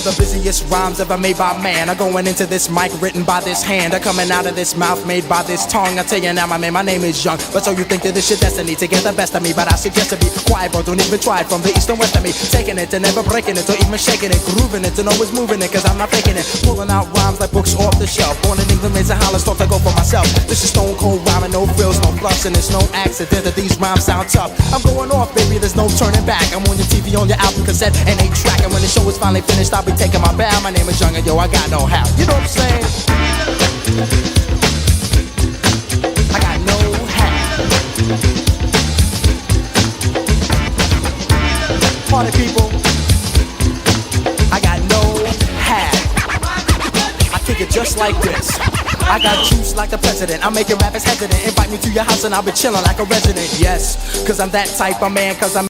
of the busiest rhymes ever made by man are going into this mic, written by this hand, are coming out of this mouth, made by this tongue. I tell you now, my man, my name is Young. But so you think that this your destiny to get the best of me? But I suggest to be quiet, bro. Don't even try it. From the east and west of me, taking it and never breaking it, or even shaking it, grooving it and always moving it, cause I'm not faking it. Pulling out rhymes like books off the shelf. Born in England, raised in Holland, thought I go for myself. This is stone cold rhyming, no frills, no fluffs, and it's no accident that these rhymes sound tough. I'm going off, baby, there's no turning back. I'm on your TV, on your album cassette, and 8-track. And when the show is finally finished, I'll be taking my bow. My name is Young, and yo, I got no how. You know what I'm saying? I got no how. Party people, I got no how. I kick it just like this. I got juice like the president. I'm making rappers hesitant. Invite me to your house and I'll be chilling like a resident. Yes, cause I'm that type of man, cause I'm